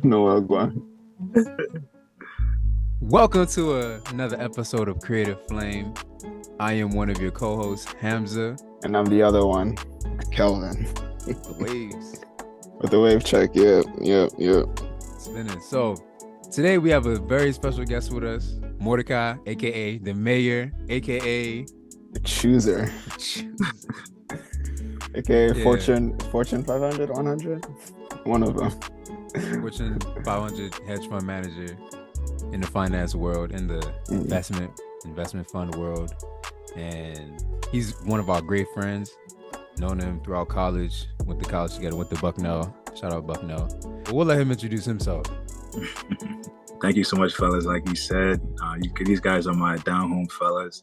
No, Guan. Welcome to another episode of Creative Flame. I am one of your co-hosts, Hamzz. And I'm the other one, Kelvin. The waves. With the wave check, yep. Spinning. So today we have a very special guest with us, Mordecai, aka the mayor, aka the chooser. aka Fortune 500, 100, one of them. Fortune 500 hedge fund manager in the finance world, in the investment fund world, and he's one of our great friends. Known him throughout college, went to college together, went to Bucknell. Shout out Bucknell. But we'll let him introduce himself. Thank you so much, fellas. Like you said, these guys are my down-home fellas.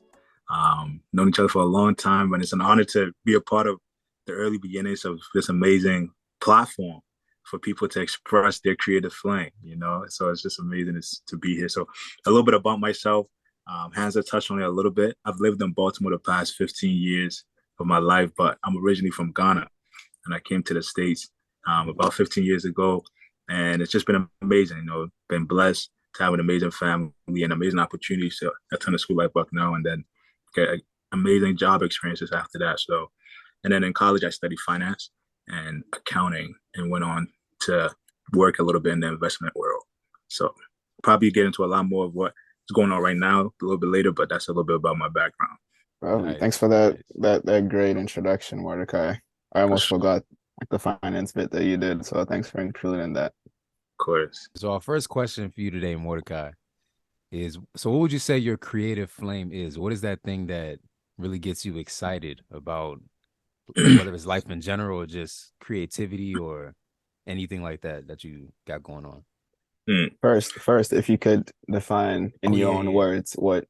Known each other for a long time, and it's an honor to be a part of the early beginnings of this amazing platform for people to express their creative flame, you know? So it's just amazing to be here. So a little bit about myself. Hamzz touched on it a little bit. I've lived in Baltimore the past 15 years of my life, but I'm originally from Ghana, and I came to the States about 15 years ago, and it's just been amazing. You know, been blessed to have an amazing family and amazing opportunities to attend a school like Bucknell, and then get amazing job experiences after that. So, and then in college, I studied finance and accounting, and went on to work a little bit in the investment world. So, probably get into a lot more of what is going on right now a little bit later, but that's a little bit about my background. Well, nice. Thanks for that great introduction, Mordecai. I almost forgot the finance bit that you did, so thanks for including that. Of course. So our first question for you today, Mordecai, is, so what would you say your creative flame is? What is that thing that really gets you excited about, whether it's life in general or just creativity or anything like that you got going on? First, if you could define in your own words what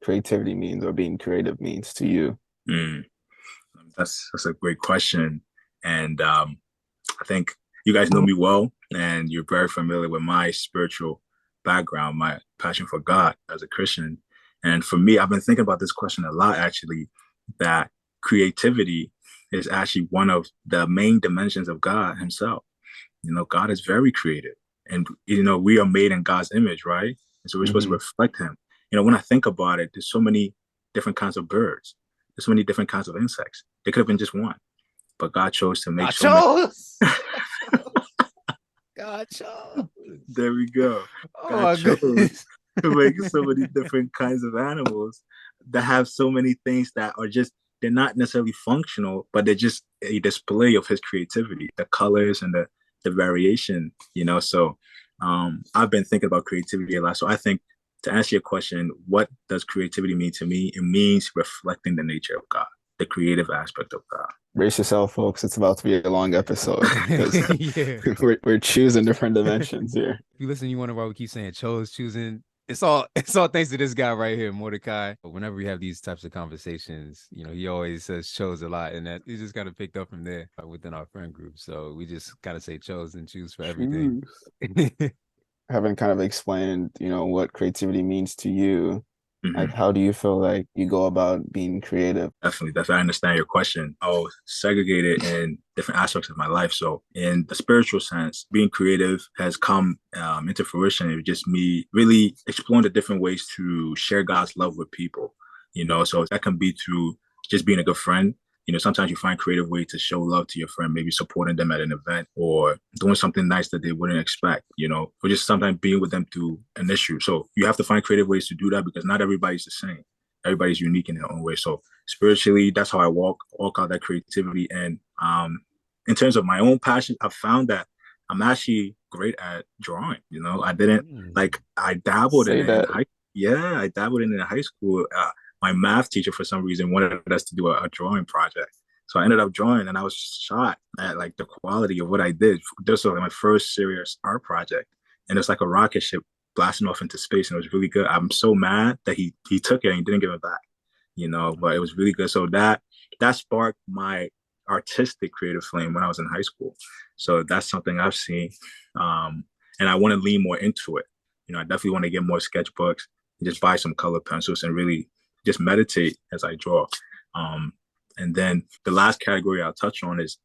creativity means or being creative means to you. That's a great question. And I think you guys know me well, and you're very familiar with my spiritual background, my passion for God as a Christian. And for me, I've been thinking about this question a lot, actually, that creativity is actually one of the main dimensions of God himself. You know, God is very creative, and, you know, we are made in God's image, right? And so we're supposed to reflect him. You know, when I think about it, there's so many different kinds of birds. There's so many different kinds of insects. There could have been just one, but God chose to make God chose. There we go. Oh, God chose to make so many different kinds of animals that have so many things that are just, they're not necessarily functional, but they're just a display of his creativity, the colors and the variation, you know? So I've been thinking about creativity a lot. So I think, to answer your question, what does creativity mean to me? It means reflecting the nature of God, the creative aspect of God. Brace yourself, folks. It's about to be a long episode because we're choosing different dimensions here. If you listen, you wonder why we keep saying choosing. It's all thanks to this guy right here, Mordecai. But whenever we have these types of conversations, you know, he always says chose a lot, and that he just kind of picked up from there within our friend group. So we just gotta say chose and choose for everything. Haven't kind of explained, you know, what creativity means to you. Like, how do you feel like you go about being creative? Definitely. I understand your question. I'll segregate it in different aspects of my life. So in the spiritual sense, being creative has come into fruition. It's just me really exploring the different ways to share God's love with people, you know, so that can be through just being a good friend. You know, sometimes you find creative ways to show love to your friend, maybe supporting them at an event or doing something nice that they wouldn't expect, you know, or just sometimes being with them through an issue. So you have to find creative ways to do that because not everybody's the same. Everybody's unique in their own way. So spiritually, that's how I walk out that creativity. And in terms of my own passion, I've found that I'm actually great at drawing. You know, I didn't I dabbled in it. I dabbled in it in high school. My math teacher, for some reason, wanted us to do a drawing project. So I ended up drawing, and I was shocked at like the quality of what I did. This was like my first serious art project. And it's like a rocket ship blasting off into space, and it was really good. I'm so mad that he took it and he didn't give it back, you know, but it was really good. So that sparked my artistic creative flame when I was in high school. So that's something I've seen. And I want to lean more into it. You know, I definitely want to get more sketchbooks and just buy some color pencils and really just meditate as I draw. And then the last category I'll touch on is,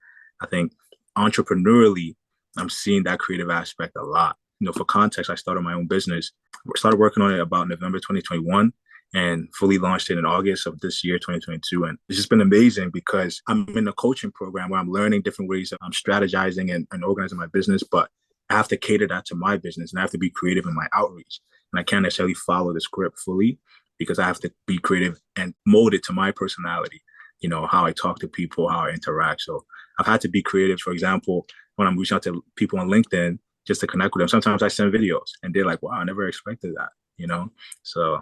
I think, entrepreneurially, I'm seeing that creative aspect a lot. For context, I started my own business. Started working on it about November 2021 and fully launched it in August of this year, 2022. And it's just been amazing because I'm in a coaching program where I'm learning different ways of strategizing and organizing my business, but I have to cater that to my business and I have to be creative in my outreach. And I can't necessarily follow the script fully because I have to be creative and mold it to my personality, how I talk to people, how I interact. So I've had to be creative. For example, when I'm reaching out to people on LinkedIn just to connect with them, sometimes I send videos and they're like, wow, I never expected that. So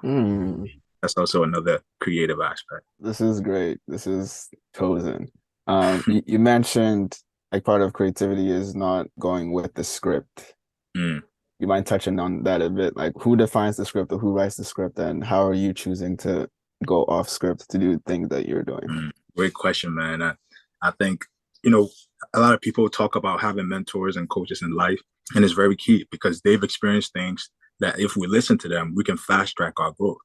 that's also another creative aspect. This is great. This is chosen. You mentioned like part of creativity is not going with the script. Mm. You mind touching on that a bit? Like who defines the script or who writes the script, and how are you choosing to go off script to do things that you're doing? Great question, man. I think, a lot of people talk about having mentors and coaches in life, and it's very key because they've experienced things that if we listen to them, we can fast track our growth.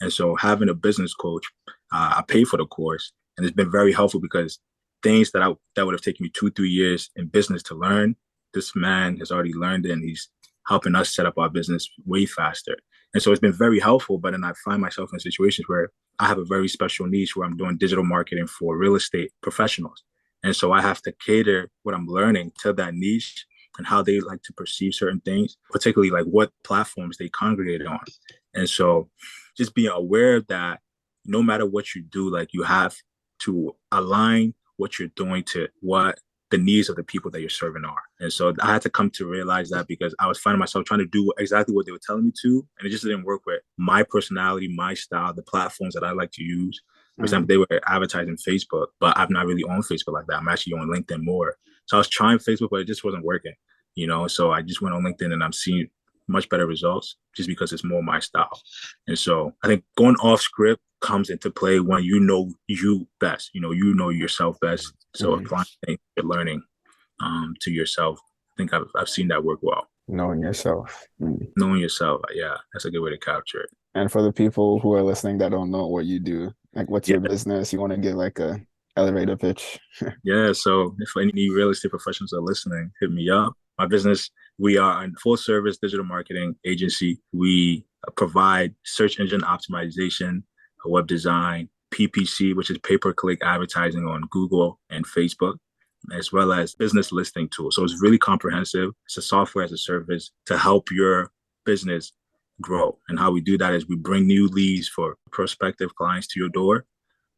And so having a business coach, I pay for the course, and it's been very helpful because things that would have taken me 2-3 years in business to learn, this man has already learned it, and he's helping us set up our business way faster. And so it's been very helpful, but then I find myself in situations where I have a very special niche where I'm doing digital marketing for real estate professionals. And so I have to cater what I'm learning to that niche and how they like to perceive certain things, particularly like what platforms they congregate on. And so just being aware that no matter what you do, like you have to align what you're doing to what the needs of the people that you're serving are. And so I had to come to realize that because I was finding myself trying to do exactly what they were telling me to, and it just didn't work with my personality, my style, the platforms that I like to use. For example, they were advertising Facebook, but I've not really on Facebook like that. I'm actually on LinkedIn more. So I was trying Facebook, but it just wasn't working, So I just went on LinkedIn and I'm seeing much better results just because it's more my style. And so I think going off script comes into play when you know you best, you know yourself best. So applying your learning to yourself, I think I've seen that work well. Knowing yourself. Knowing yourself, yeah, that's a good way to capture it. And for the people who are listening that don't know what you do, like what's your business? You want to give like a elevator pitch? Yeah, so if any real estate professionals are listening, hit me up. My business, we are a full service digital marketing agency. We provide search engine optimization, web design, PPC, which is pay-per-click advertising on Google and Facebook, as well as business listing tools. So it's really comprehensive. It's a software as a service to help your business grow. And how we do that is we bring new leads for prospective clients to your door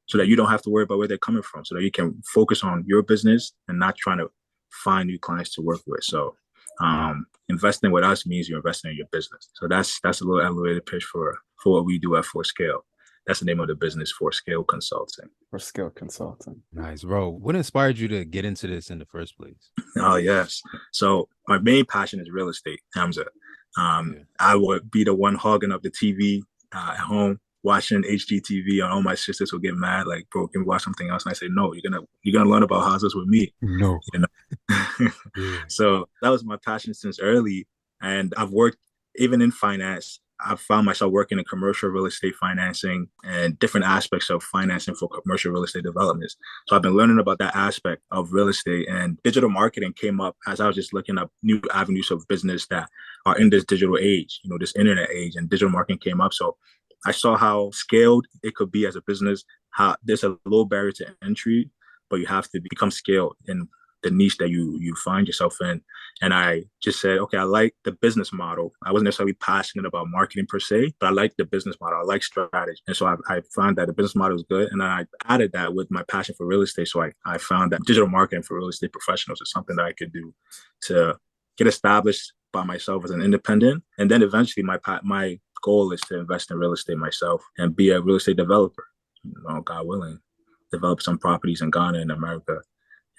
so that you don't have to worry about where they're coming from, so that you can focus on your business and not trying to find new clients to work with. So investing with us means you're investing in your business. So that's a little elevated pitch for what we do at ForScale. That's the name of the business, ForScale Consulting. ForScale Consulting. Nice, bro. What inspired you to get into this in the first place? Oh, yes. So my main passion is real estate, Hamzz. I would be the one hogging up the TV at home, watching HGTV, and all my sisters would get mad, like, bro, can we watch something else? And I say, no, you're gonna learn about houses with me. No. So that was my passion since early. And I've worked even in finance. I found myself working in commercial real estate financing and different aspects of financing for commercial real estate developments. So I've been learning about that aspect of real estate, and digital marketing came up as I was just looking up new avenues of business that are in this digital age, this internet age, and digital marketing came up. So I saw how scaled it could be as a business, how there's a low barrier to entry, but you have to become scaled in the niche that you find yourself in. And I just said, okay, I like the business model. I wasn't necessarily passionate about marketing per se, but I like the business model. I like strategy. And so I found that the business model was good. And then I added that with my passion for real estate. So I found that digital marketing for real estate professionals is something that I could do to get established by myself as an independent. And then eventually my goal is to invest in real estate myself and be a real estate developer, God willing, develop some properties in Ghana and America.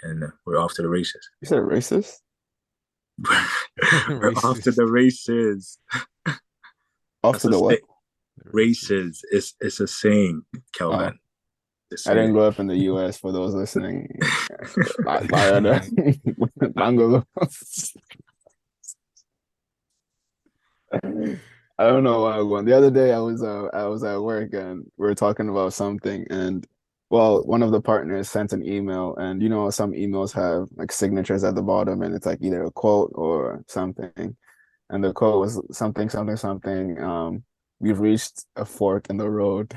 And we're off to the races. You said racist? We're off to the races. Off to the what? Races. It's a saying, Kelvin. Oh. I didn't grow up in the US for those listening. I don't know why. The other day I was at work and we were talking about something, and Well, one of the partners sent an email, and you know, some emails have like signatures at the bottom, and it's like either a quote or something. And the quote was something, something, something. We've reached a fork in the road.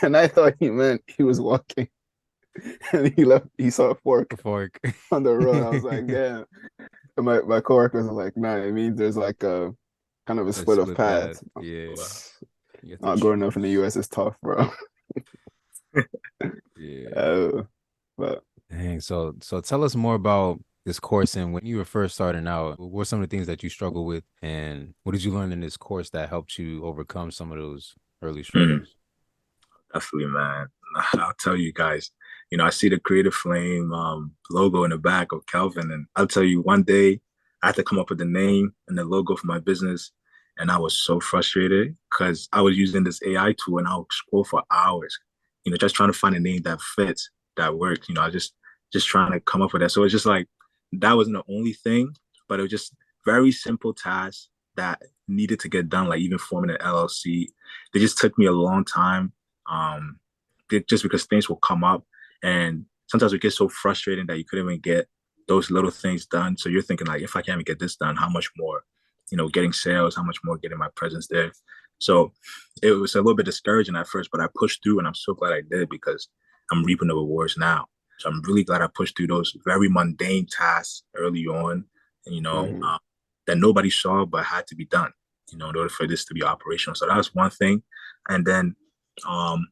And I thought he meant he was walking and he saw a A fork fork. on the road. I was like, damn. And my coworker was like, nah, it means there's like a kind of a A split of split path. paths. Yeah. Wow. You have to Not growing up in the US is tough, bro. yeah. Uh, but Dang. So tell us more about this course and when you were first starting out, what were some of the things that you struggled with and what did you learn in this course that helped you overcome some of those early Mm, struggles? definitely, man. I'll tell you guys, I see the Creative Flame logo in the back of Kelvin, and I'll tell you, one day I had to come up with the name and the logo for my business, and I was so frustrated because I was using this AI tool and I would scroll for hours, just trying to find a name that fits, that works. I was just trying to come up with that. So it's just like that wasn't the only thing, but it was just very simple tasks that needed to get done, like even forming an LLC. They just took me a long time. Um, just because things will come up and sometimes it gets so frustrating that you couldn't even get those little things done. So you're thinking like, if I can't even get this done, how much more, getting sales, how much more getting my presence there. So it was a little bit discouraging at first, but I pushed through and I'm so glad I did because I'm reaping the rewards now. So I'm really glad I pushed through those very mundane tasks early on, mhm, that nobody saw but had to be done, in order for this to be operational. So that was one thing. And then um,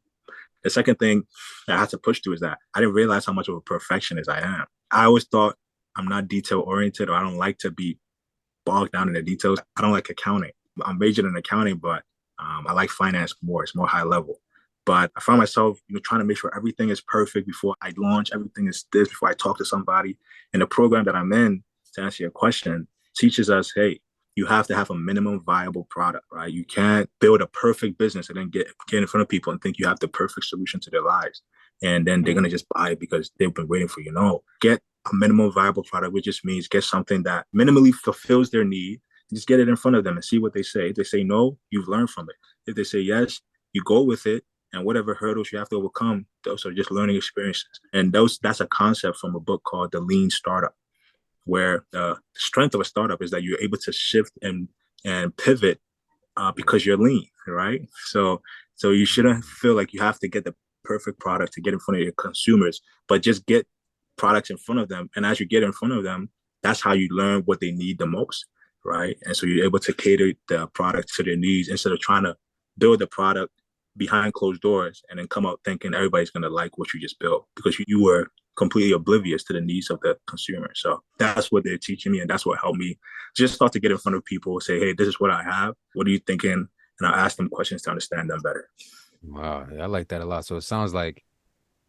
the second thing that I had to push through is that I didn't realize how much of a perfectionist I am. I always thought I'm not detail oriented or I don't like to be bogged down in the details. I don't like accounting. I'm majored in accounting, but I like finance more. It's more high level. But I found myself, trying to make sure everything is perfect before I launch, everything is this before I talk to somebody. And the program that I'm in, to answer your question, teaches us, hey, you have to have a minimum viable product, right? You can't build a perfect business and then get in front of people and think you have the perfect solution to their lives. And then they're gonna mhm, just buy it because they've been waiting for you. No, get a minimum viable product, which just means get something that minimally fulfills their need. Just get it in front of them and see what they say. If they say no, you've learned from it. If they say yes, you go with it. And whatever hurdles you have to overcome, those are just learning experiences. And that's a concept from a book called The Lean Startup, where the strength of a startup is that you're able to shift and pivot because you're lean, right? So you shouldn't feel like you have to get the perfect product to get in front of your consumers, but just get products in front of them. And as you get in front of them, that's how you learn what they need the most, right? And so you're able to cater the product to their needs instead of trying to build the product behind closed doors and then come out thinking everybody's going to like what you just built because you were completely oblivious to the needs of the consumer. So that's what they're teaching me. And that's what helped me just start to get in front of people, say, hey, this is what I have. What are you thinking? And I'll ask them questions to understand them better. Wow, I like that a lot. So it sounds like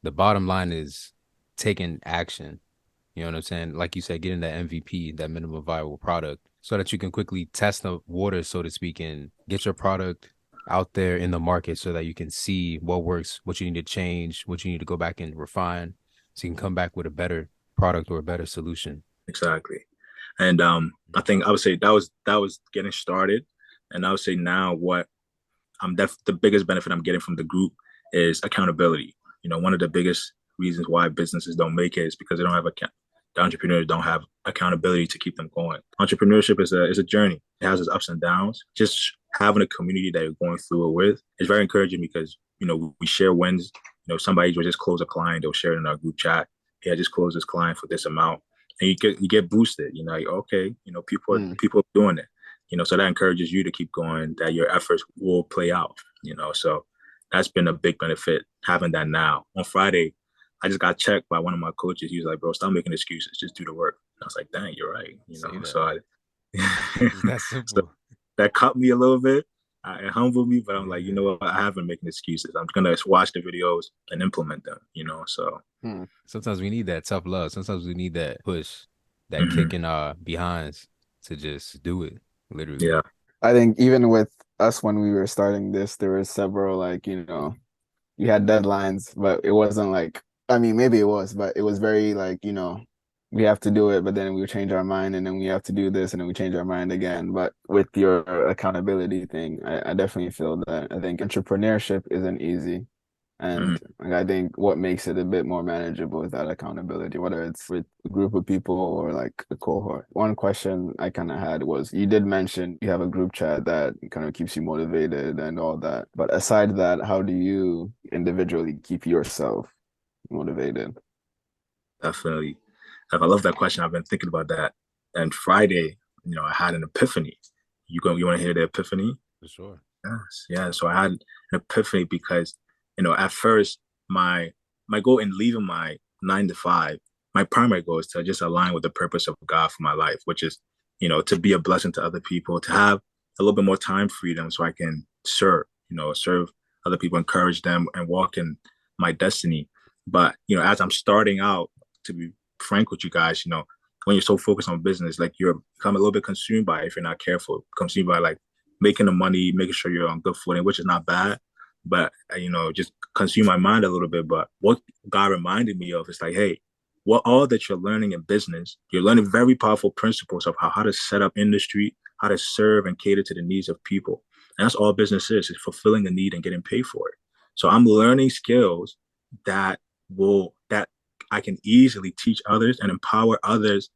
the bottom line is taking action. You know what I'm saying? Like you said, getting that MVP, that minimum viable product, so that you can quickly test the water, so to speak, and get your product out there in the market so that you can see what works, what you need to change, what you need to go back and refine, so you can come back with a better product or a better solution. Exactly. And I think I would say that was getting started. And I would say now what the biggest benefit I'm getting from the group is accountability. One of the biggest reasons why businesses don't make it is because they don't have the entrepreneurs don't have accountability to keep them going. Entrepreneurship is a journey. It has its ups and downs. Just having a community that you're going through it with is very encouraging because we share wins. Somebody will just close a client, they'll share it in our group chat. Yeah, just close this client for this amount, and you get boosted. Like, okay, mm. people are doing it. So that encourages you to keep going, that your efforts will play out. So that's been a big benefit having that now. On Friday, I just got checked by one of my coaches. He was like, bro, stop making excuses. Just do the work. And I was like, dang, you're right. Say So that. I, It's that so simple. that cut me a little bit. It humbled me, but I'm like, you Yeah. know what? I haven't making excuses. I'm going to watch the videos and implement them, so. Hmm. Sometimes we need that tough love. Sometimes we need that push, that Mhm. kick in our behinds to just do it, literally. Yeah. I think even with us when we were starting this, there were several like, you had deadlines, but it wasn't like, I mean, maybe it was, but it was very like, we have to do it, but then we change our mind and then we have to do this and then we change our mind again. But with your accountability thing, I definitely feel that. I think entrepreneurship isn't easy. And like, I think what makes it a bit more manageable is that accountability, whether it's with a group of people or like a cohort. One question I kind of had was, you did mention you have a group chat that kind of keeps you motivated and all that. But aside that, how do you individually keep yourself motivated? Definitely. I love that question. I've been thinking about that. And Friday, I had an epiphany. You want to hear the epiphany? For sure. Yes, yeah. So I had an epiphany because, at first my goal in leaving my 9 to 5, my primary goal is to just align with the purpose of God for my life, which is, to be a blessing to other people, to have a little bit more time freedom so I can serve other people, encourage them and walk in my destiny. But, as I'm starting out, to be frank with you guys, when you're so focused on business, like you're become a little bit consumed by it if you're not careful, consumed by like making the money, making sure you're on good footing, which is not bad, but just consume my mind a little bit. But what God reminded me of is like, hey, what all that you're learning in business, you're learning very powerful principles of how to set up industry, how to serve and cater to the needs of people. And that's all business is fulfilling a need and getting paid for it. So I'm learning skills that that I can easily teach others and empower others,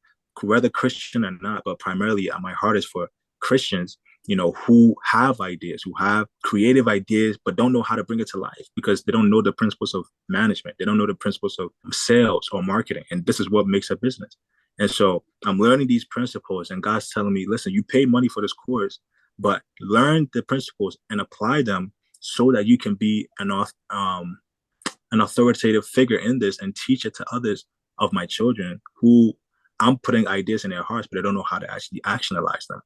whether Christian or not, but primarily my heart is for Christians, who have ideas, who have creative ideas, but don't know how to bring it to life because they don't know the principles of management. They don't know the principles of sales or marketing. And this is what makes a business. And so I'm learning these principles, and God's telling me, listen, you pay money for this course, but learn the principles and apply them so that you can be an authoritative figure in this and teach it to others of my children who I'm putting ideas in their hearts, but they don't know how to actually actionalize them,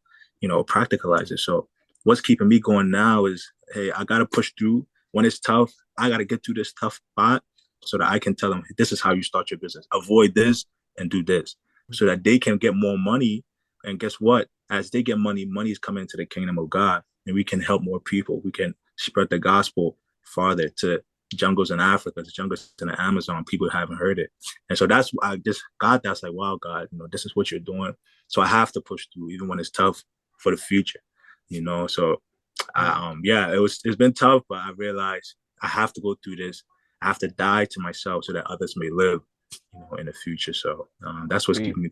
practicalize it. So what's keeping me going now is, hey, I got to push through when it's tough. I got to get through this tough spot so that I can tell them, this is how you start your business. Avoid this and do this so that they can get more money. And guess what? As they get money, money is coming into the kingdom of God, and we can help more people. We can spread the gospel farther to jungles in Africa, the jungles in the Amazon. People haven't heard it. And so that's why I just got that's like, wow, God, this is what you're doing. So I have to push through even when it's tough for the future, So it's been tough, but I realized I have to go through this. I have to die to myself so that others may live, in the future. So that's what's keeping me.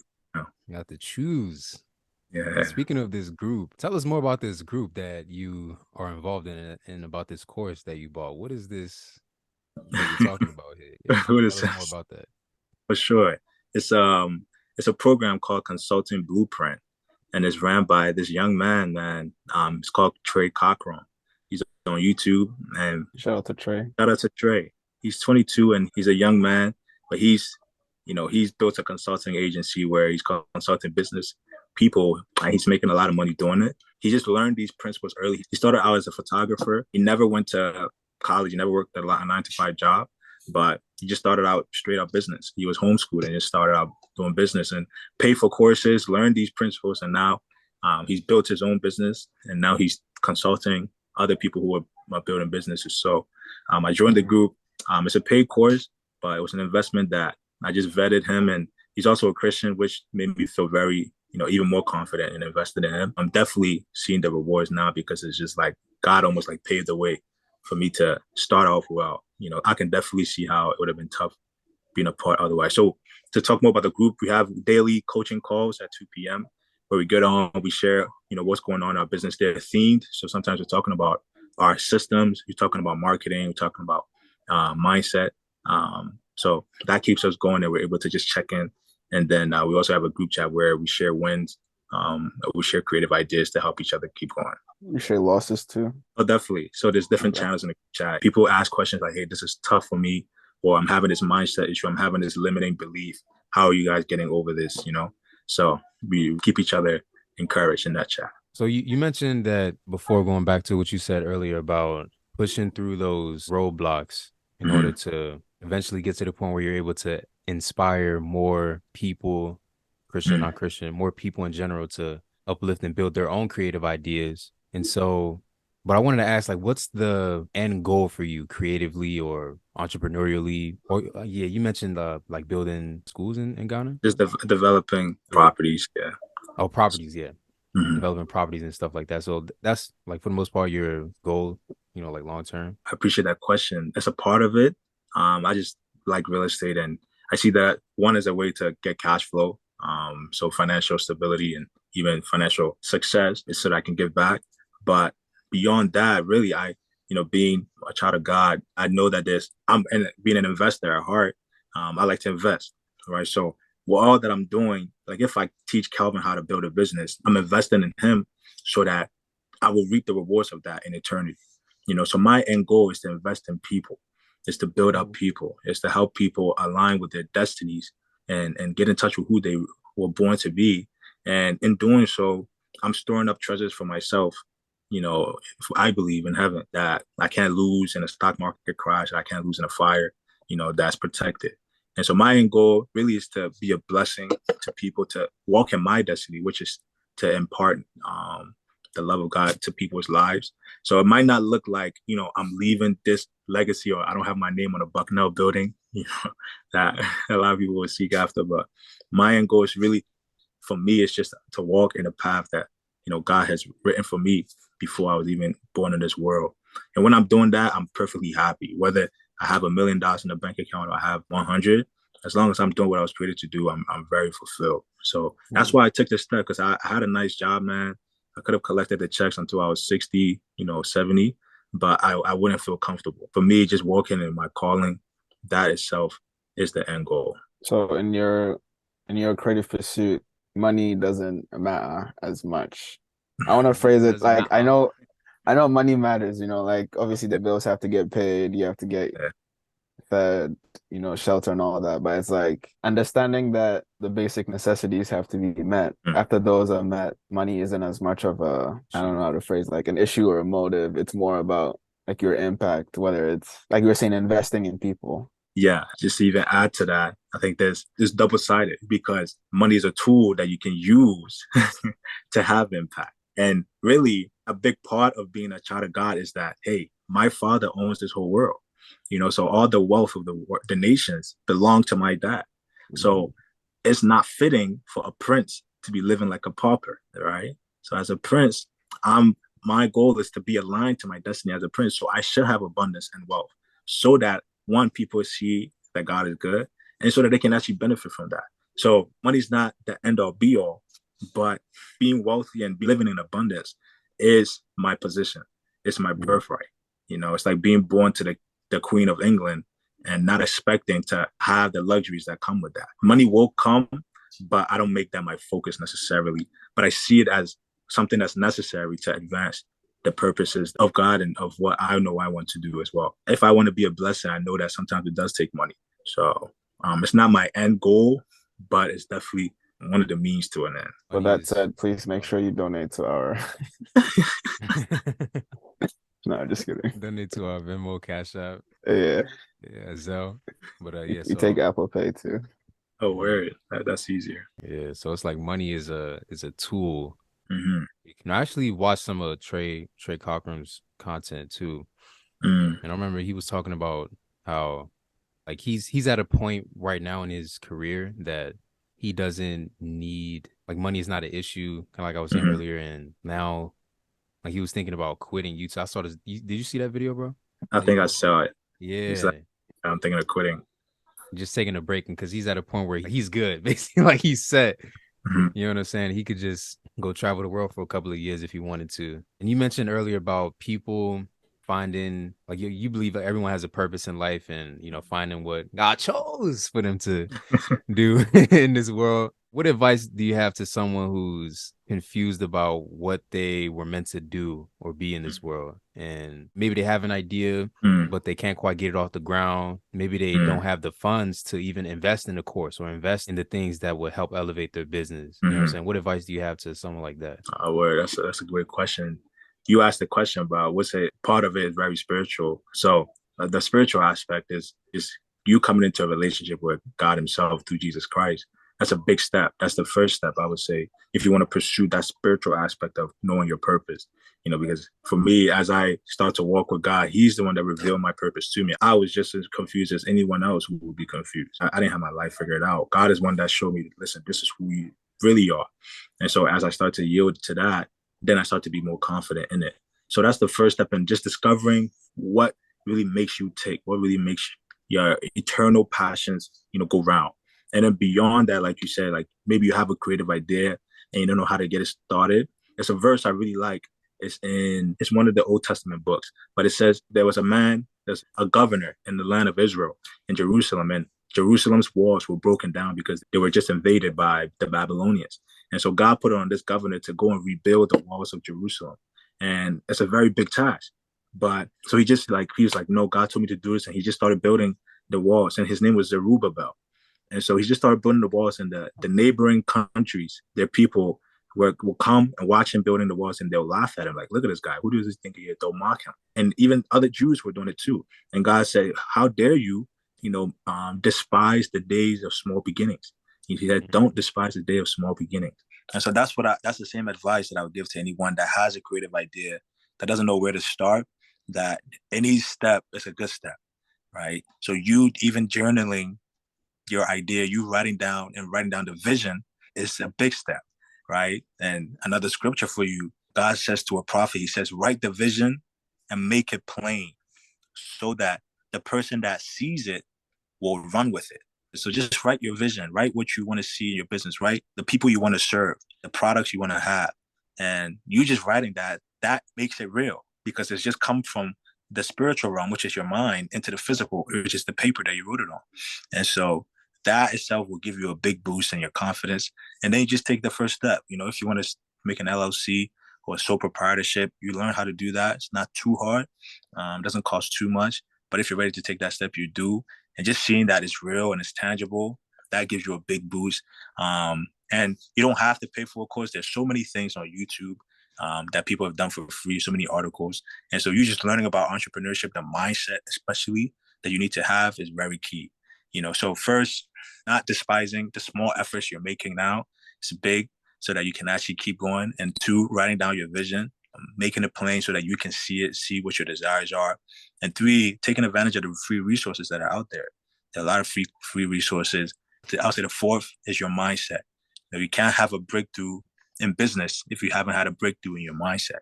You have to choose. Yeah. Speaking of this group, tell us more about this group that you are involved in and about this course that you bought. What is this that you're talking about here? Tell us more about that. For sure. It's a program called Consulting Blueprint, and it's ran by this young man, it's called Trey Cochran. He's on YouTube, and Shout out to Trey. Shout out to Trey. He's 22 and he's a young man, but he's built a consulting agency where he's consulting business people, and he's making a lot of money doing it. He just learned these principles early. He started out as a photographer. He never went to college. He never worked a 9-to-5 job, but he just started out straight up business. He was homeschooled and just started out doing business and paid for courses, learned these principles, and now he's built his own business, and now he's consulting other people who are building businesses. So I joined the group. It's a paid course, but it was an investment that I just vetted him, and he's also a Christian, which made me feel very, even more confident and invested in him. I'm definitely seeing the rewards now because it's just like God almost like paved the way for me to start off well. I can definitely see how it would have been tough being apart otherwise. So to talk more about the group, we have daily coaching calls at 2 p.m. where we get on, we share, what's going on in our business. They're themed. So sometimes we're talking about our systems, we're talking about marketing, we're talking about mindset. So that keeps us going, and we're able to just check in. And then we also have a group chat where we share wins. We share creative ideas to help each other keep going. You share losses too? Oh, definitely. So there's different channels in the chat. People ask questions like, hey, this is tough for me, or I'm having this mindset issue, I'm having this limiting belief. How are you guys getting over this, So we keep each other encouraged in that chat. So you mentioned that before, going back to what you said earlier about pushing through those roadblocks in order to eventually get to the point where you're able to inspire more people, Christian, not Christian, more people in general to uplift and build their own creative ideas. And so, but I wanted to ask, like, what's the end goal for you creatively or entrepreneurially? Or you mentioned like building schools in Ghana? Just developing properties, yeah. Oh, properties, yeah. Developing properties and stuff like that. So that's like for the most part your goal like long term? I appreciate that question. It's a part of it. I just like real estate, and I see that one is a way to get cash flow. So financial stability and even financial success is so that I can give back. But beyond that, really, being a child of God, I know that and being an investor at heart, I like to invest, right? So all that I'm doing, like if I teach Calvin how to build a business, I'm investing in him so that I will reap the rewards of that in eternity. So my end goal is to invest in people, is to build up people, is to help people align with their destinies and get in touch with who they were born to be. And in doing so, I'm storing up treasures for myself. I believe in heaven that I can't lose in a stock market crash. I can't lose in a fire, that's protected. And so my end goal really is to be a blessing to people, to walk in my destiny, which is to impart the love of God to people's lives. So it might not look like, I'm leaving this legacy or I don't have my name on a Bucknell building, that a lot of people will seek after. But my end goal is really, for me, it's just to walk in a path that, God has written for me before I was even born in this world. And when I'm doing that, I'm perfectly happy. Whether I have $1 million in the bank account or I have 100, as long as I'm doing what I was created to do, I'm very fulfilled. So that's why I took this step, because I had a nice job, man. I could have collected the checks until I was 60, 70, but I wouldn't feel comfortable. For me, just walking in my calling, that itself is the end goal. So in your creative pursuit, money doesn't matter as much. I want to phrase it like I know money matters, like obviously the bills have to get paid, you have to get fed, shelter and all that. But it's like understanding that the basic necessities have to be met. After those are met, money isn't as much of I don't know how to phrase, like an issue or a motive. It's more about like your impact, whether it's like you were saying, investing in people. Yeah, just to even add to that, I think there's double-sided, because money is a tool that you can use to have impact. And really, a big part of being a child of God is that, hey, my father owns this whole world. So all the wealth of the nations belong to my dad. So it's not fitting for a prince to be living like a pauper, right? So as a prince, my goal is to be aligned to my destiny as a prince. So I should have abundance and wealth, so that one, people see that God is good, and so that they can actually benefit from that. So money's not the end all be all, but being wealthy and living in abundance is my position. It's my birthright. It's like being born to the Queen of England and not expecting to have the luxuries that come with that. Money will come, but I don't make that my focus necessarily. But I see it as something that's necessary to advance the purposes of God and of what I know I want to do as well. If I want to be a blessing, I know that sometimes it does take money. So it's not my end goal, but it's definitely one of the means to an end. With that said, please make sure you donate to our No, just kidding. Donate to our Venmo, Cash App. Yeah. Yeah, Zelle. But we take Apple Pay too. Oh, word. That's easier. Yeah, so it's like money is a tool. Mm-hmm. You can actually watch some of Trey Cochrum's content too. And I remember he was talking about how like he's at a point right now in his career that he doesn't need, like, money is not an issue, kind of like I was saying earlier. And now, like, he was thinking about quitting YouTube. I saw this. Did you see that video, bro? I think I saw it. Yeah. He's like, I'm thinking of quitting. Just taking a break, because he's at a point where he's good, basically, like he's set. You know what I'm saying? He could just go travel the world for a couple of years if he wanted to. And you mentioned earlier about people finding, like, you believe that everyone has a purpose in life, and finding what God chose for them to do in this world. What advice do you have to someone who's confused about what they were meant to do or be in this world? And maybe they have an idea, but they can't quite get it off the ground. Maybe they don't have the funds to even invest in the course or invest in the things that would help elevate their business. You know what I'm saying? What advice do you have to someone like that? Word. That's a great question. You asked the question about what's a part of it is very spiritual. So the spiritual aspect is you coming into a relationship with God himself through Jesus Christ. That's a big step. That's the first step, I would say, if you want to pursue that spiritual aspect of knowing your purpose. Because for me, as I start to walk with God, he's the one that revealed my purpose to me. I was just as confused as anyone else who would be confused. I didn't have my life figured out. God is one that showed me, listen, this is who you really are. And so as I start to yield to that, then I start to be more confident in it. So that's the first step in just discovering what really makes you tick, what really makes your eternal passions, go round. And then beyond that, like you said, like maybe you have a creative idea and you don't know how to get it started. It's a verse I really like. It's one of the Old Testament books, but it says there was a man, there's a governor in the land of Israel in Jerusalem, and Jerusalem's walls were broken down because they were just invaded by the Babylonians. And so God put on this governor to go and rebuild the walls of Jerusalem. And it's a very big task. But so he was like, no, God told me to do this. And he just started building the walls. And his name was Zerubbabel. And so he just started building the walls, and the neighboring countries, their people will come and watch him building the walls, and they'll laugh at him like, look at this guy. Who does he think he is? They'll mock him. And even other Jews were doing it too. And God said, how dare you, despise the days of small beginnings. He said, don't despise the day of small beginnings. And so that's the same advice that I would give to anyone that has a creative idea, that doesn't know where to start, that any step is a good step, right? So you even journaling your idea, you writing down the vision is a big step, right? And another scripture for you, God says to a prophet, he says, write the vision and make it plain so that the person that sees it will run with it. So just write your vision, write what you want to see in your business, write the people you want to serve, the products you want to have. And you just writing that makes it real, because it's just come from the spiritual realm, which is your mind, into the physical, which is the paper that you wrote it on. And so that itself will give you a big boost in your confidence. And then you just take the first step. If you want to make an LLC or a sole proprietorship, you learn how to do that. It's not too hard. Doesn't cost too much. But if you're ready to take that step, you do. And just seeing that it's real and it's tangible, that gives you a big boost. And you don't have to pay for a course. There's so many things on YouTube that people have done for free, so many articles. And so you just learning about entrepreneurship, the mindset especially that you need to have, is very key. So first, not despising the small efforts you're making now. It's big, so that you can actually keep going. And two, writing down your vision, making it plain so that you can see what your desires are. And three, taking advantage of the free resources that are out there. There are a lot of free resources. I'll say the fourth is your mindset. You can't have a breakthrough in business if you haven't had a breakthrough in your mindset.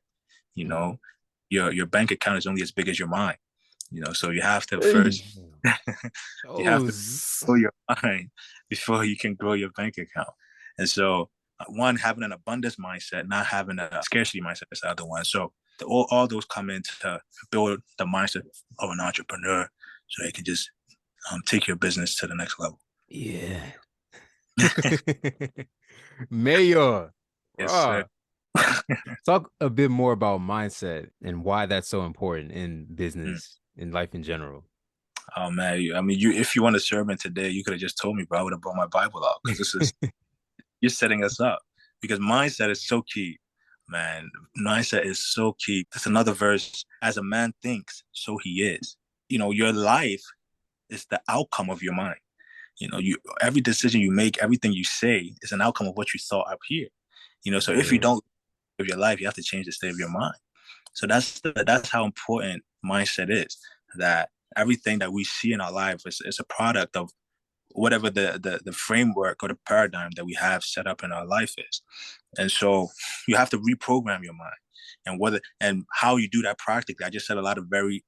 Your bank account is only as big as your mind. So you have to first you have to grow your mind before you can grow your bank account. And so one, having an abundance mindset, not having a scarcity mindset is the other one. So all those come in to build the mindset of an entrepreneur, so they can just take your business to the next level. Yeah. Mayor. Yes, sir. Talk a bit more about mindset and why that's so important in business, in life in general. Oh man, if you want a sermon today, you could have just told me, bro. I would have brought my Bible out, because this is you're setting us up, because mindset is so key, man. Mindset is so key. That's another verse. As a man thinks, so he is. Your life is the outcome of your mind. Every decision you make, everything you say is an outcome of what you thought up here. So if you don't live your life, you have to change the state of your mind. So that's how important mindset is. That everything that we see in our life is a product of whatever the framework or the paradigm that we have set up in our life is. And so you have to reprogram your mind. And how you do that practically, I just said a lot of very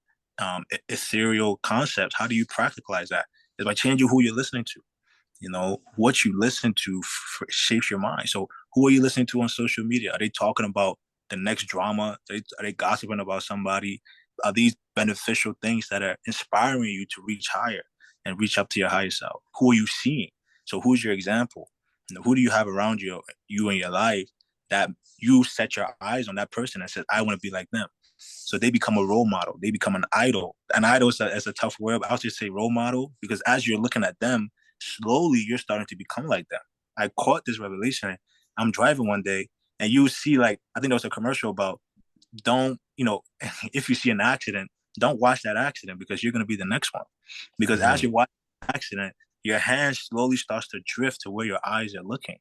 ethereal concepts. How do you practicalize that? Is by changing who you're listening to. What you listen to shapes your mind. So who are you listening to on social media? Are they talking about the next drama? Are they gossiping about somebody? Are these beneficial things that are inspiring you to reach higher and reach up to your higher self? Who are you seeing? So who's your example? Who do you have around you in your life that you set your eyes on that person and says, I want to be like them? So they become a role model. They become an idol. An idol is a tough word, but I'll just say role model, because as you're looking at them, slowly you're starting to become like them. I caught this revelation. I'm driving one day, and you see, I think there was a commercial about, don't, if you see an accident, don't watch that accident, because you're going to be the next one. Because as you watch the accident, your hand slowly starts to drift to where your eyes are looking,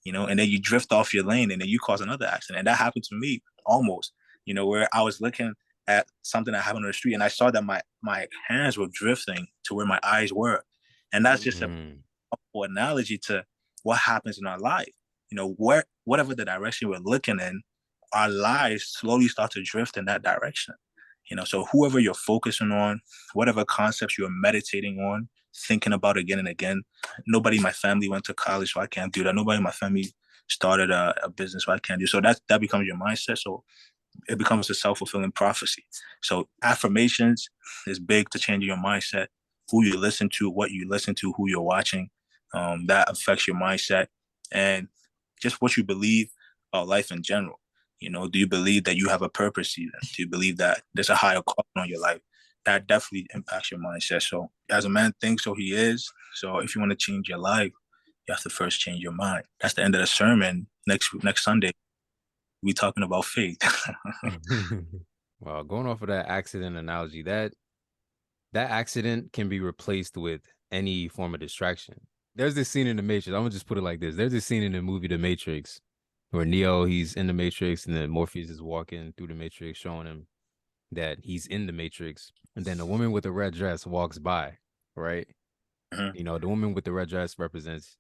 and then you drift off your lane, and then you cause another accident. And that happened to me almost, where I was looking at something that happened on the street, and I saw that my hands were drifting to where my eyes were. And that's just a analogy to what happens in our life. Whatever the direction we're looking in, our lives slowly start to drift in that direction. So whoever you're focusing on, whatever concepts you're meditating on, thinking about again and again. Nobody in my family went to college, so I can't do that. Nobody in my family started a business, so I can't do. So that becomes your mindset. So it becomes a self-fulfilling prophecy. So affirmations is big to changing your mindset. Who you listen to, what you listen to, who you're watching, that affects your mindset, and just what you believe about life in general. Do you believe that you have a purpose even? Do you believe that there's a higher calling on your life? That definitely impacts your mindset. So as a man thinks, so he is. So if you want to change your life, you have to first change your mind. That's the end of the sermon. Next Sunday, we talking about faith. Well, going off of that accident analogy, that accident can be replaced with any form of distraction. There's this scene in The Matrix. I'm gonna just put it like this. There's this scene in the movie The Matrix where Neo, he's in the Matrix, and then Morpheus is walking through the Matrix, showing him that he's in the Matrix. And then the woman with the red dress walks by, right? Mm-hmm. The woman with the red dress represents,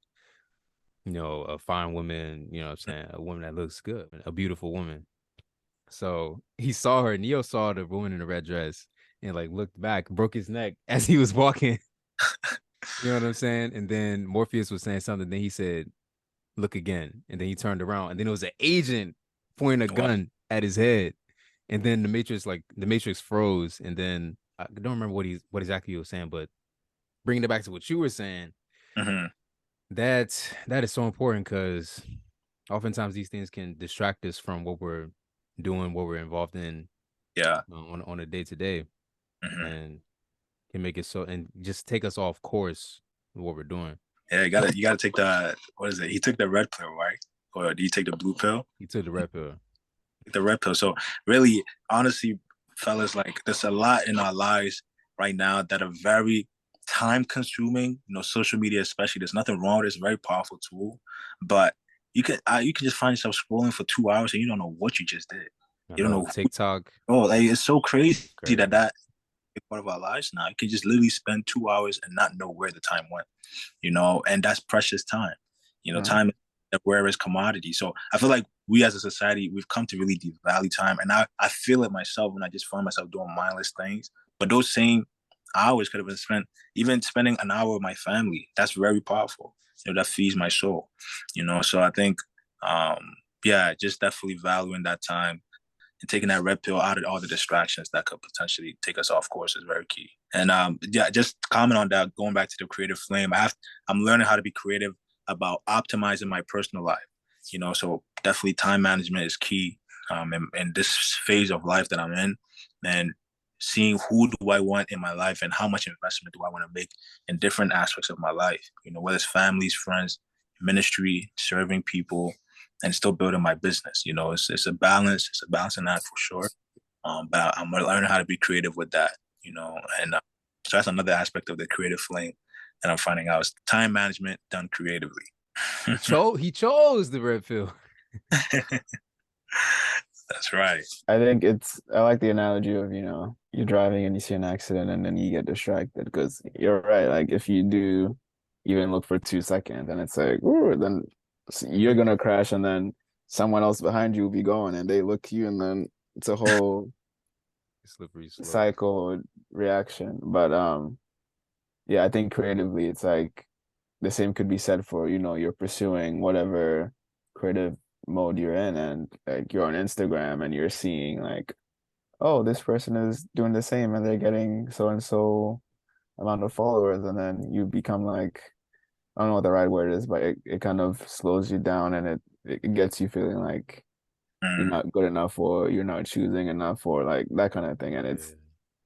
a fine woman, what I'm saying, a woman that looks good, a beautiful woman. So he saw her, Neo saw the woman in the red dress and like looked back, broke his neck as he was walking. You know what I'm saying? And then Morpheus was saying something. Then he said, look again. And then he turned around. And then it was an agent pointing a gun at his head. And then the Matrix froze. And then I don't remember what exactly he was saying, but bringing it back to what you were saying, that is so important, because oftentimes these things can distract us from what we're doing, what we're involved in, on a day-to-day, and can make it so, and just take us off course with what we're doing. Yeah, you gotta take the, what is it? He took the red pill, right? Or did he take the blue pill? He took the red pill. The red pill. So really, honestly, fellas, like there's a lot in our lives right now that are very time consuming. Social media especially. There's nothing wrong with it. It's a very powerful tool, but you can just find yourself scrolling for 2 hours and you don't know what you just did. You don't know TikTok. Like it's so crazy that is part of our lives now. You can just literally spend 2 hours and not know where the time went. And that's precious time. Time is the rarest commodity. So I feel like we as a society, we've come to really devalue time. And I feel it myself when I just find myself doing mindless things. But those same hours could have been spent, even spending an hour with my family. That's very powerful. That feeds my soul. So I think, just definitely valuing that time and taking that red pill out of all the distractions that could potentially take us off course is very key. And just comment on that, going back to the creative flame, I'm learning how to be creative about optimizing my personal life. So definitely time management is key in this phase of life that I'm in, and seeing who do I want in my life and how much investment do I want to make in different aspects of my life, whether it's families, friends, ministry, serving people, and still building my business. It's a balance. It's a balancing act for sure. But I'm going to learn how to be creative with that, and so that's another aspect of the creative flame that I'm finding out is time management done creatively. He chose the red pill. That's right. I think I like the analogy of, you're driving and you see an accident and then you get distracted, because you're right. Like if you do even look for 2 seconds and it's like, ooh, then you're going to crash, and then someone else behind you will be going and they look you, and then it's a whole slippery slope cycle reaction. But I think creatively it's like the same could be said for, you're pursuing whatever creative mode you're in, and like you're on Instagram and you're seeing like, oh, this person is doing the same and they're getting so and so amount of followers, and then you become like, I don't know what the right word is, but it kind of slows you down, and it gets you feeling like you're not good enough, or you're not choosing enough, or like that kind of thing. And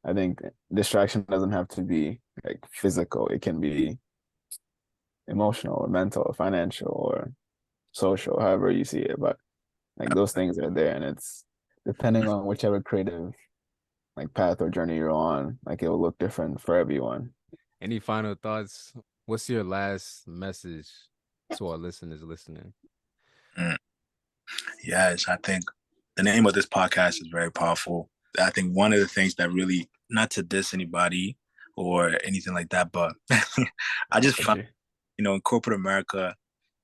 I think distraction doesn't have to be like physical. It can be emotional or mental or financial or social, however you see it. But like those things are there, and it's depending on whichever creative like path or journey you're on, like it will look different for everyone. Any final thoughts? What's your last message to our listeners listening? Yes, I think the name of this podcast is very powerful. I think one of the things that really, not to diss anybody or anything like that, but I just found, in corporate America,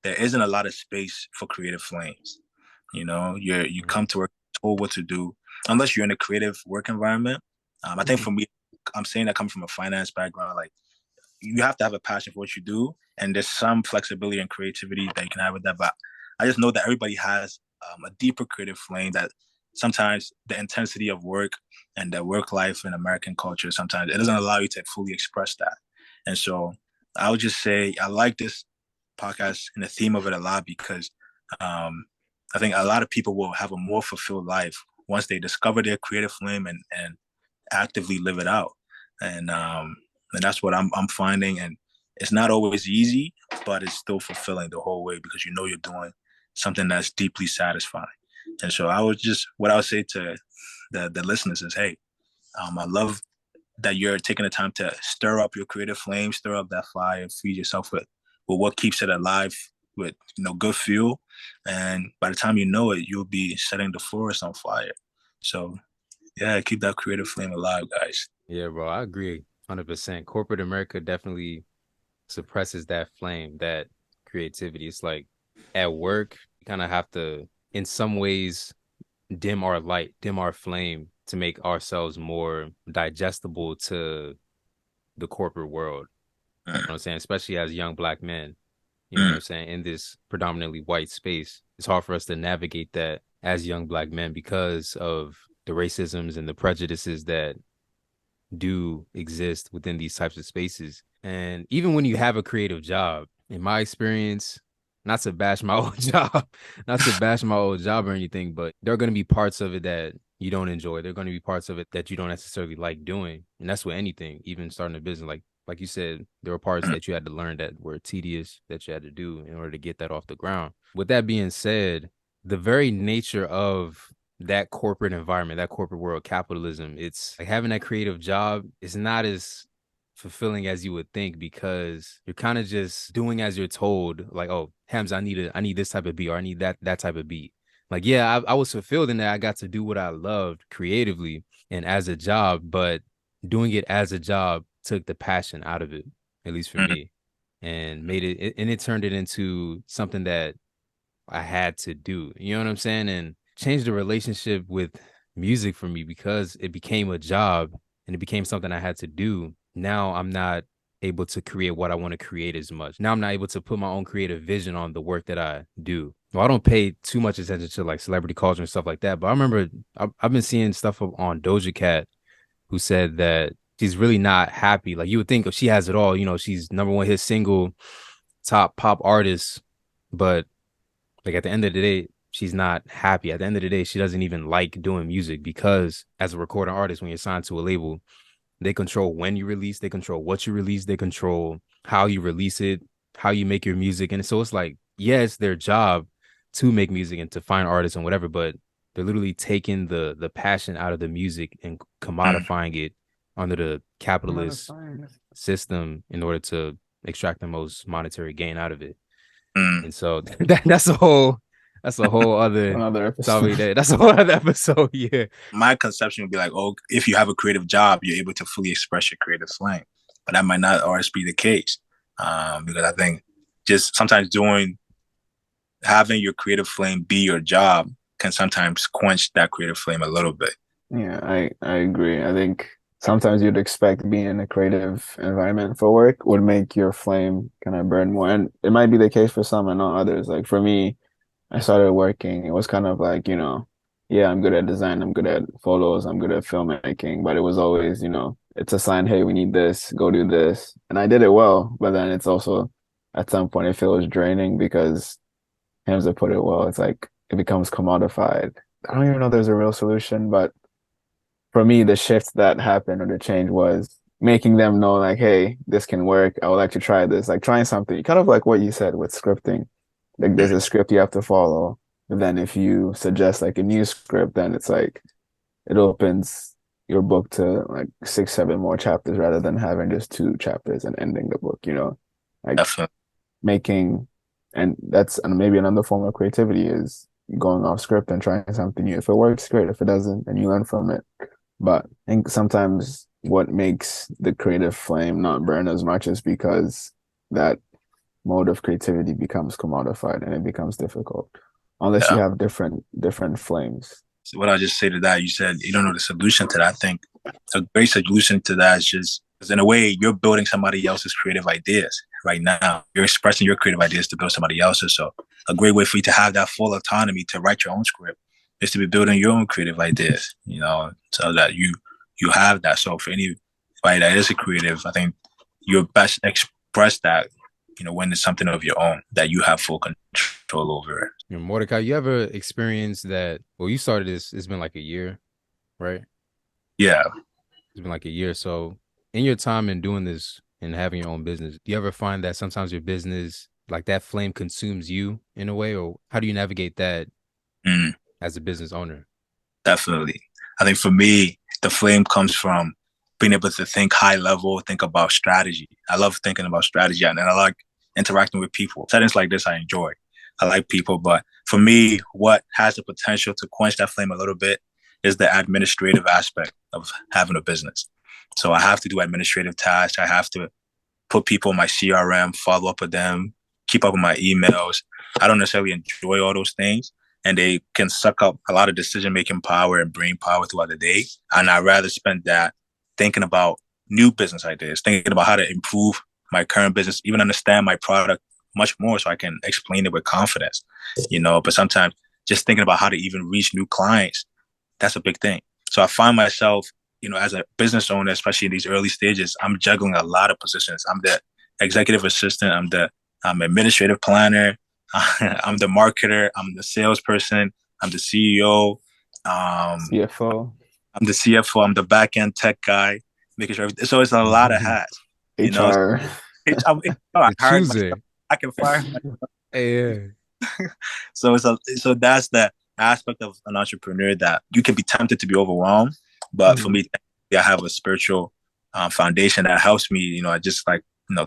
there isn't a lot of space for creative flames. You come to work told what to do unless you're in a creative work environment. I think for me, I'm saying that coming from a finance background, like you have to have a passion for what you do, and there's some flexibility and creativity that you can have with that. But I just know that everybody has a deeper creative flame that sometimes the intensity of work and the work life in American culture, sometimes it doesn't allow you to fully express that. And so I would just say I like this podcast and the theme of it a lot because I think a lot of people will have a more fulfilled life once they discover their creative flame and actively live it out. And that's what I'm finding. And it's not always easy, but it's still fulfilling the whole way because you know you're doing something that's deeply satisfying. And so what I would say to the listeners is, hey, I love that you're taking the time to stir up your creative flame, stir up that fire, feed yourself with what keeps it alive, with good fuel. And by the time you know it, you'll be setting the forest on fire. So yeah, keep that creative flame alive, guys. Yeah, bro, I agree 100%. Corporate America definitely suppresses that flame, that creativity. It's like at work, you kind of have to, in some ways, dim our light, dim our flame to make ourselves more digestible to the corporate world. You know what I'm saying? Especially as young Black men, you know what I'm saying? In this predominantly white space, it's hard for us to navigate that as young Black men because of the racisms and the prejudices that do exist within these types of spaces. And even when you have a creative job, in my experience, not to bash my old job, or anything, but there are going to be parts of it that you don't enjoy. There are going to be parts of it that you don't necessarily like doing. And that's with anything, even starting a business. Like you said, there were parts that you had to learn that were tedious that you had to do in order to get that off the ground. With that being said, the very nature of that corporate environment, that corporate world, capitalism, it's like having that creative job is not as fulfilling as you would think because you're kind of just doing as you're told. Like, oh, Hamzz, I need this type of beat, or I need that type of beat. Like, yeah, I was fulfilled in that I got to do what I loved creatively and as a job, but doing it as a job took the passion out of it, at least for me, and it turned it into something that I had to do. You know what I'm saying? And changed the relationship with music for me because it became a job and it became something I had to do. Now I'm not able to create what I want to create as much. Now I'm not able to put my own creative vision on the work that I do. Well, I don't pay too much attention to like celebrity culture and stuff like that, but I remember I've been seeing stuff on Doja Cat who said that she's really not happy. Like you would think she has it all, she's #1 hit single, top pop artist, but like at the end of the day, she's not happy. At the end of the day, she doesn't even like doing music because as a recording artist, when you're signed to a label, they control when you release, they control what you release, they control how you release it, how you make your music. And so it's like, yeah, it's their job to make music and to find artists and whatever, but they're literally taking the passion out of the music and commodifying it under the capitalist system in order to extract the most monetary gain out of it. And so that's a whole other episode. That's a whole other episode. Yeah. My conception would be like, oh, if you have a creative job, you're able to fully express your creative flame. But that might not always be the case. Because I think just sometimes having your creative flame be your job can sometimes quench that creative flame a little bit. Yeah, I agree. I think sometimes you'd expect being in a creative environment for work would make your flame kind of burn more. And it might be the case for some and not others. Like for me, I started working, it was kind of like, yeah, I'm good at design, I'm good at photos, I'm good at filmmaking, but it was always, it's a sign, hey, we need this, go do this. And I did it well, but then it's also at some point it feels draining because Hamzz put it well, it's like it becomes commodified. I don't even know if there's a real solution, but for me, the shift that happened or the change was making them know like, hey, this can work. I would like to try this, like trying something, kind of like what you said with scripting. Like there's a script you have to follow. And then if you suggest like a new script, then it's like it opens your book to like 6, 7 more chapters rather than having just 2 chapters and ending the book, like Definitely. making, and maybe another form of creativity is going off script and trying something new. If it works, great. If it doesn't, then you learn from it. But I think sometimes what makes the creative flame not burn as much is because that mode of creativity becomes commodified and it becomes difficult unless you have different flames. So what I just say to that, you said you don't know the solution to that. I think a great solution to that is just, in a way, you're building somebody else's creative ideas right now. You're expressing your creative ideas to build somebody else's. So a great way for you to have that full autonomy to write your own script is to be building your own creative ideas, so that you have that. So for anybody that is a creative, I think you best express that, when it's something of your own that you have full control over it. Mordecai, you ever experienced that? Well, you started this, it's been like a year, right? Yeah. It's been like a year. So in your time in doing this and having your own business, do you ever find that sometimes your business, like that flame consumes you in a way, or how do you navigate that as a business owner? Definitely. I think for me, the flame comes from being able to think high level, think about strategy. I love thinking about strategy, and I like interacting with people. Settings like this, I enjoy. I like people, but for me, what has the potential to quench that flame a little bit is the administrative aspect of having a business. So I have to do administrative tasks. I have to put people in my CRM, follow up with them, keep up with my emails. I don't necessarily enjoy all those things, and they can suck up a lot of decision-making power and brain power throughout the day. And I'd rather spend that thinking about new business ideas, thinking about how to improve my current business, even understand my product much more so I can explain it with confidence, but sometimes just thinking about how to even reach new clients, that's a big thing. So I find myself, as a business owner, especially in these early stages, I'm juggling a lot of positions. I'm the executive assistant. I'm administrative planner. I'm the marketer. I'm the salesperson. I'm the CEO. CFO. I'm the CFO. I'm the back end tech guy, making sure. So it's a lot of hats. HR. I hired myself. I can fire myself. Yeah. So that's the aspect of an entrepreneur that you can be tempted to be overwhelmed, but for me, I have a spiritual foundation that helps me. I just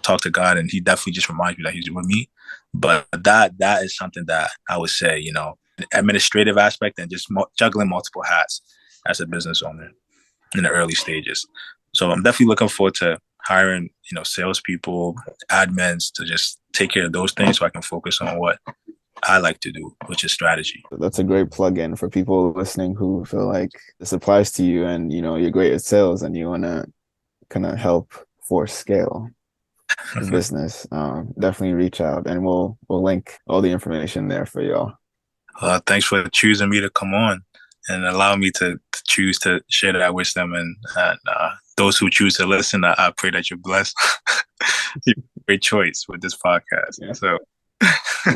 talk to God, and He definitely just reminds me that He's with me. But that is something that I would say, administrative aspect and just juggling multiple hats as a business owner in the early stages. So I'm definitely looking forward to hiring, salespeople, admins to just take care of those things so I can focus on what I like to do, which is strategy. That's a great plug-in for people listening who feel like this applies to you and, you're great at sales and you want to kind of help ForScale the business. Definitely reach out and we'll link all the information there for y'all. Thanks for choosing me to come on and allow me to choose to share that wisdom. And those who choose to listen, I pray that you're blessed. Great choice with this podcast. Yeah. So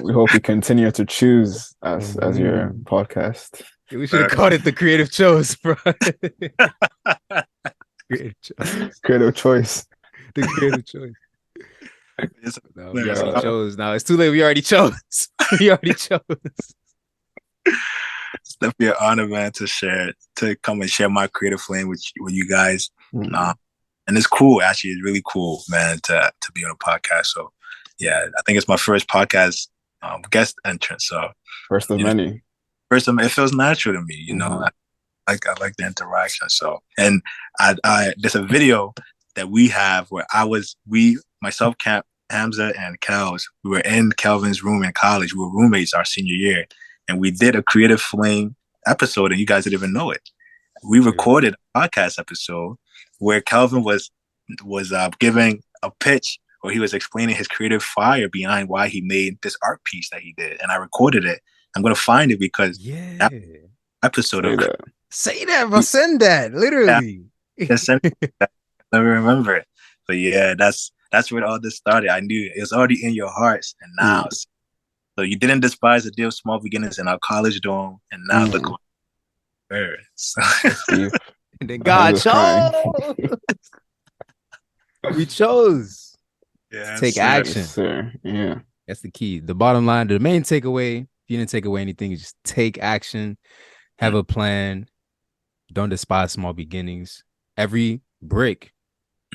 we hope you continue to choose us as your podcast. We should have called it the Creative Chose, bro. Creative choice. The Creative Choice. No, we already chose. Now it's too late. We already chose. We already chose. It's definitely an honor, man, to come and share my creative flame with you guys. And it's cool, actually. It's really cool, man, to be on a podcast. So, yeah, I think it's my first podcast guest entrance. So first of many. It feels natural to me, I like the interaction. So, and I there's a video that we have where myself, Hamzz, and Kelz, we were in Kelvin's room in college. We were roommates our senior year, and we did a Creative Flame episode, and you guys didn't even know it. We recorded a podcast episode where Kelvin was giving a pitch, or he was explaining his creative fire behind why he made this art piece that he did, and I recorded it. I'm gonna find it because that episode say that, bro. Send that, literally. Send that. Let me remember it. But yeah, that's where all this started. I knew it was already in your hearts, and now, so you didn't despise the day of small beginnings in our college dorm, and now look what and then God chose. We chose to take action. Yes, yeah, that's the key. The bottom line, the main takeaway. If you didn't take away anything, just take action. Have a plan. Don't despise small beginnings. Every brick,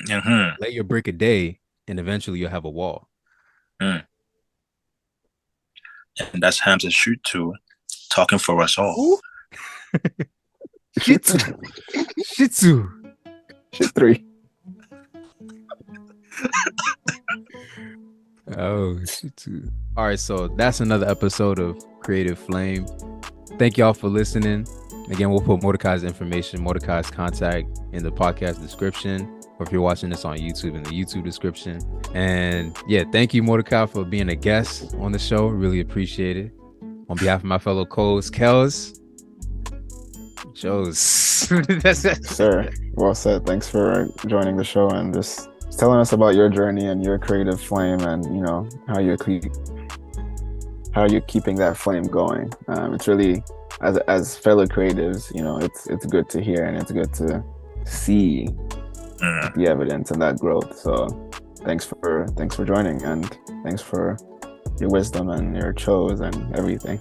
lay your brick a day, and eventually you'll have a wall. And that's Hamzz Shoot 2 talking for us all. Shih Tzu. Shit 3. Oh, Shih Tzu. All right, so that's another episode of Creative Flame. Thank y'all for listening. Again, we'll put Mordecai's information, Mordecai's contact in the podcast description, or if you're watching this on YouTube, in the YouTube description. And yeah, thank you, Mordecai, for being a guest on the show. Really appreciate it. On behalf of my fellow co-host, Kelz, Joe's. Sir, well said. Thanks for joining the show and just telling us about your journey and your creative flame, and you know how you're keeping that flame going. It's really, as fellow creatives, you know, it's good to hear and it's good to see the evidence and that growth. So thanks for joining, and thanks for your wisdom and your chose and everything.